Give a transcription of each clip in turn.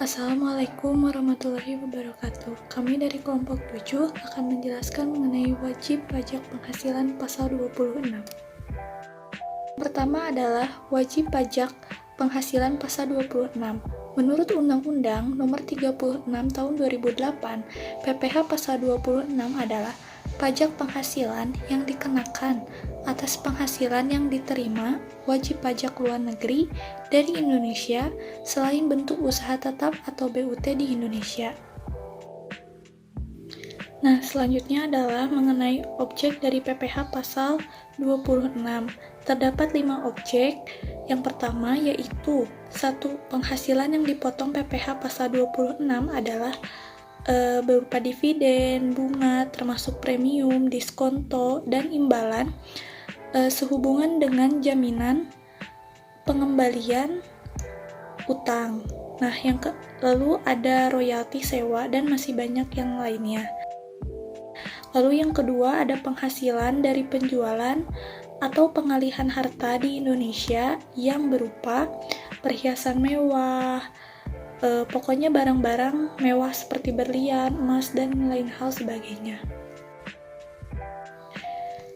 Assalamualaikum warahmatullahi wabarakatuh. Kami dari kelompok 7 akan menjelaskan mengenai wajib pajak penghasilan pasal 26. Pertama adalah wajib pajak penghasilan pasal 26. Menurut Undang-Undang Nomor 36 Tahun 2008, PPh pasal 26 adalah pajak penghasilan yang dikenakan atas penghasilan yang diterima wajib pajak luar negeri dari Indonesia selain bentuk usaha tetap atau BUT di Indonesia. Nah, selanjutnya adalah mengenai objek dari PPh pasal 26. Terdapat 5 objek. Yang pertama yaitu 1. Penghasilan yang dipotong PPh pasal 26 adalah berupa dividen, bunga, termasuk premium, diskonto, dan imbalan sehubungan dengan jaminan pengembalian utang. Nah, lalu ada royalti sewa dan masih banyak yang lainnya. Lalu yang kedua ada penghasilan dari penjualan atau pengalihan harta di Indonesia yang berupa perhiasan mewah, pokoknya barang-barang mewah seperti berlian, emas, dan lain hal sebagainya.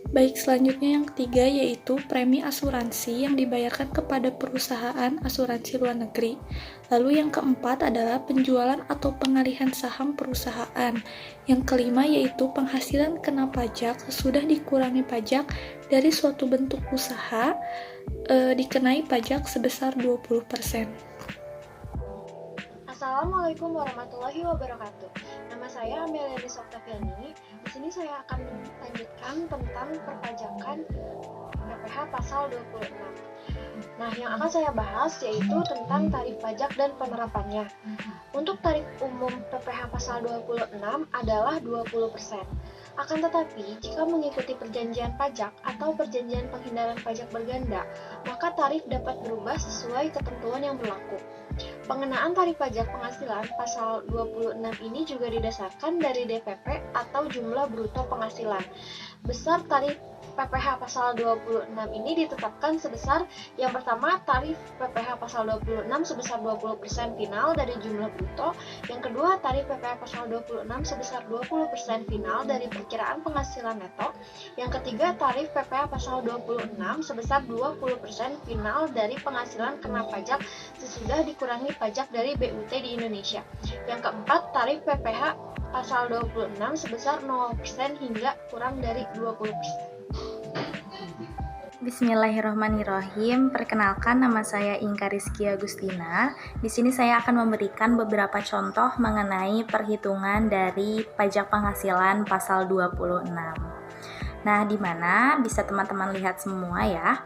Baik, selanjutnya yang ketiga yaitu premi asuransi yang dibayarkan kepada perusahaan asuransi luar negeri. Lalu yang keempat adalah penjualan atau pengalihan saham perusahaan. Yang kelima yaitu penghasilan kena pajak sesudah dikurangi pajak dari suatu bentuk usaha dikenai pajak sebesar 20%. Assalamualaikum warahmatullahi wabarakatuh. Nama saya Amelia Oktaviani. Di sini saya akan melanjutkan tentang perpajakan PPh pasal 26. Nah, yang akan saya bahas yaitu tentang tarif pajak dan penerapannya. Untuk tarif umum PPh pasal 26 adalah 20%. Akan tetapi, jika mengikuti perjanjian pajak atau perjanjian penghindaran pajak berganda, maka tarif dapat berubah sesuai ketentuan yang berlaku. Pengenaan tarif pajak penghasilan pasal 26 ini juga didasarkan dari DPP atau jumlah bruto penghasilan. Besar tarif PPh pasal 26 ini ditetapkan sebesar yang pertama tarif PPh pasal 26 sebesar 20% final dari jumlah bruto, yang kedua tarif PPh pasal 26 sebesar 20% final dari perkiraan penghasilan neto, yang ketiga tarif PPh pasal 26 sebesar 20% final dari penghasilan kena pajak sesudah dikurangi pajak dari BUT di Indonesia, yang keempat tarif PPh pasal 26 sebesar 0% hingga kurang dari 20%. Bismillahirrahmanirrahim. Perkenalkan, nama saya Inka Rizky Agustina. Di sini saya akan memberikan beberapa contoh mengenai perhitungan dari pajak penghasilan pasal 26. Nah, di mana bisa teman-teman lihat semua ya.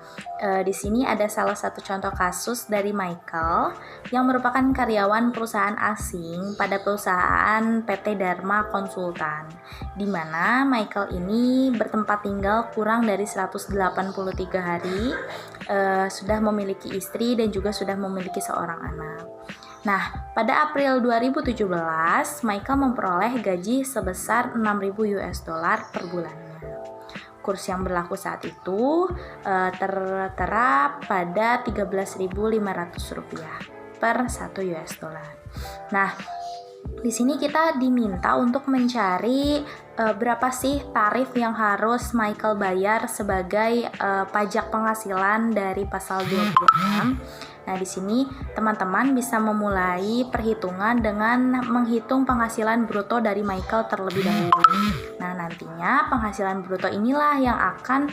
Di sini ada salah satu contoh kasus dari Michael yang merupakan karyawan perusahaan asing pada perusahaan PT Dharma Konsultan, di mana Michael ini bertempat tinggal kurang dari 183 hari, sudah memiliki istri dan juga sudah memiliki seorang anak. Nah, pada April 2017, Michael memperoleh gaji sebesar $6.000 per bulannya. Kurs yang berlaku saat itu tertera pada $13.500 per $1. Nah, di sini kita diminta untuk mencari berapa sih tarif yang harus Michael bayar sebagai pajak penghasilan dari pasal 26. Nah, di sini teman-teman bisa memulai perhitungan dengan menghitung penghasilan bruto dari Michael terlebih dahulu. Nah, nantinya penghasilan bruto inilah yang akan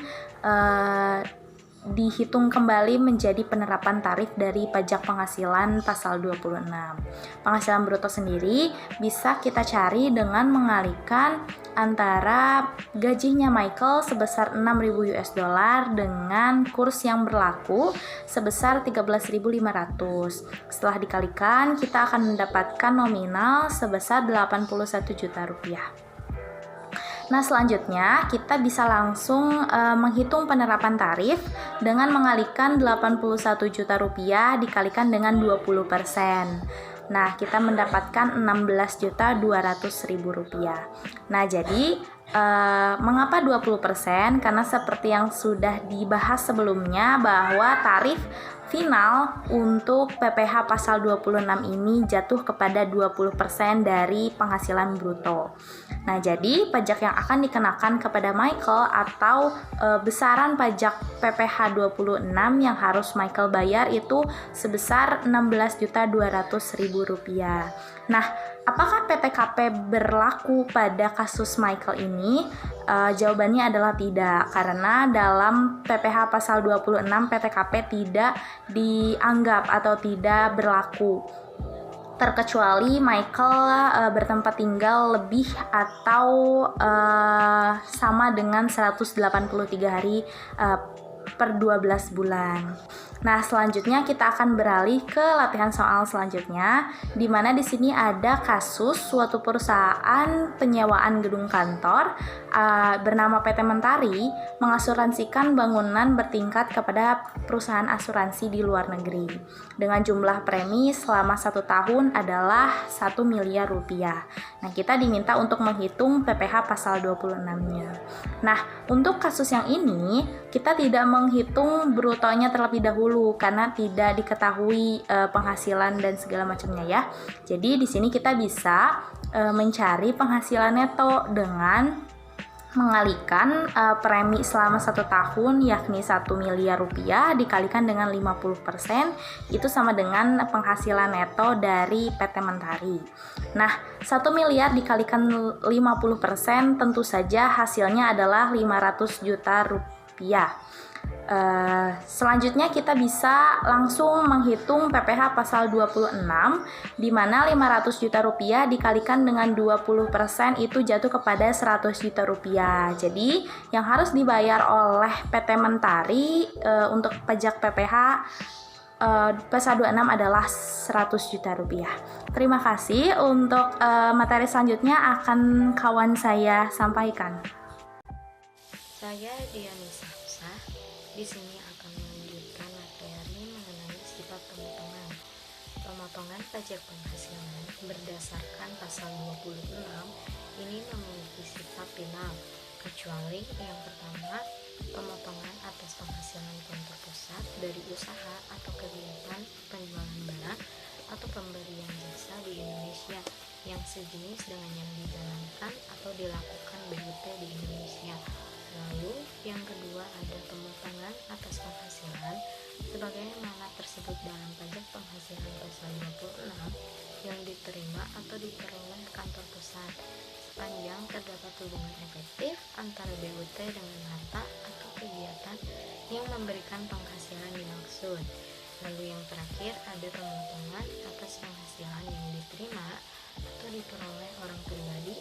dihitung kembali menjadi penerapan tarif dari pajak penghasilan pasal 26. Penghasilan bruto sendiri bisa kita cari dengan mengalihkan antara gajinya Michael sebesar $6.000 dengan kurs yang berlaku sebesar $13.500. Setelah dikalikan, kita akan mendapatkan nominal sebesar $81 juta. Nah, selanjutnya kita bisa langsung menghitung penerapan tarif dengan mengalihkan $81 juta dikalikan dengan 20%. Nah, kita mendapatkan $16.200.000. Nah, jadi Mengapa 20%? Karena seperti yang sudah dibahas sebelumnya bahwa tarif final untuk PPh pasal 26 ini jatuh kepada 20% dari penghasilan bruto. Nah, jadi pajak yang akan dikenakan kepada Michael atau besaran pajak PPh 26 yang harus Michael bayar itu sebesar Rp16.200.000. Nah, apakah PTKP berlaku pada kasus Michael ini? Jawabannya adalah tidak, karena dalam PPh pasal 26 PTKP tidak dianggap atau tidak berlaku, terkecuali Michael bertempat tinggal lebih atau sama dengan 183 hari per 12 bulan. Nah, selanjutnya kita akan beralih ke latihan soal selanjutnya, di mana di sini ada kasus suatu perusahaan penyewaan gedung kantor bernama PT Mentari mengasuransikan bangunan bertingkat kepada perusahaan asuransi di luar negeri dengan jumlah premi selama 1 tahun adalah 1 miliar rupiah. Nah, kita diminta untuk menghitung PPh pasal 26-nya. Nah, untuk kasus yang ini kita tidak menghitung brutonya terlebih dahulu karena tidak diketahui penghasilan dan segala macamnya ya. Jadi di sini kita bisa mencari penghasilan neto dengan mengalihkan premi selama 1 tahun yakni 1 miliar rupiah dikalikan dengan 50%, itu sama dengan penghasilan neto dari PT Mentari. Nah, 1 miliar dikalikan 50% tentu saja hasilnya adalah 500 juta rupiah. Selanjutnya kita bisa langsung menghitung PPh pasal 26 di mana 500 juta rupiah dikalikan dengan 20% itu jatuh kepada 100 juta rupiah. Jadi yang harus dibayar oleh PT Mentari untuk pajak PPh pasal 26 adalah 100 juta rupiah. Terima kasih. Untuk materi selanjutnya akan kawan saya sampaikan. Saya Diani Safsa. Di sini akan melanjutkan materi mengenai sifat pemotongan. Pemotongan pajak penghasilan berdasarkan pasal 26 ini memiliki sifat final, kecuali yang pertama, pemotongan atas penghasilan kantor pusat dari usaha atau kegiatan penjualan barang atau pemberian jasa di Indonesia yang sejenis dengan yang dijalankan atau dilakukan BUT di Indonesia. Lalu yang kedua ada pemotongan atas penghasilan sebagaimana tersebut dalam pajak penghasilan pasal 26 yang diterima atau diperoleh kantor pusat sepanjang terdapat hubungan efektif antara BUT dengan harta atau kegiatan yang memberikan penghasilan dimaksud. Lalu yang terakhir ada pemotongan atas penghasilan yang diterima atau diperoleh orang pribadi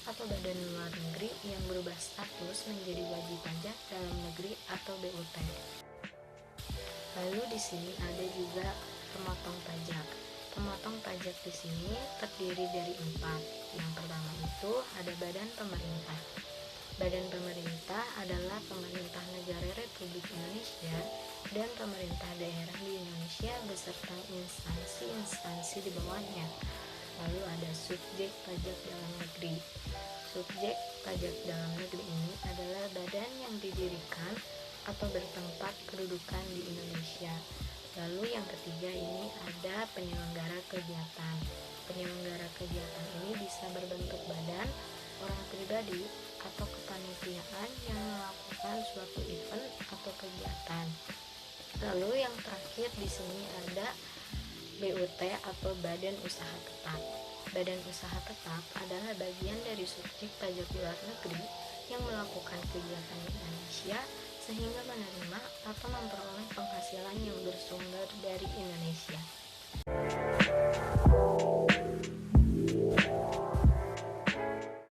atau badan luar negeri yang berubah status menjadi wajib pajak dalam negeri atau BUT. Lalu di sini ada juga pemotong pajak. Pemotong pajak di sini terdiri dari 4. Yang pertama itu ada badan pemerintah. Badan pemerintah adalah pemerintah negara Republik Indonesia dan pemerintah daerah di Indonesia beserta instansi-instansi di bawahnya. Lalu ada subjek pajak dalam negeri. Subjek pajak dalam negeri ini adalah badan yang didirikan atau bertempat kedudukan di Indonesia. Lalu yang ketiga ini ada penyelenggara kegiatan. Penyelenggara kegiatan ini bisa berbentuk badan, orang pribadi, atau kepanitiaan yang melakukan suatu event atau kegiatan. Lalu yang terakhir di sini ada BUT atau Badan Usaha Tetap. Badan Usaha Tetap adalah bagian dari subjek pajak luar negeri yang melakukan kegiatan di Indonesia sehingga menerima atau memperoleh penghasilan yang bersumber dari Indonesia.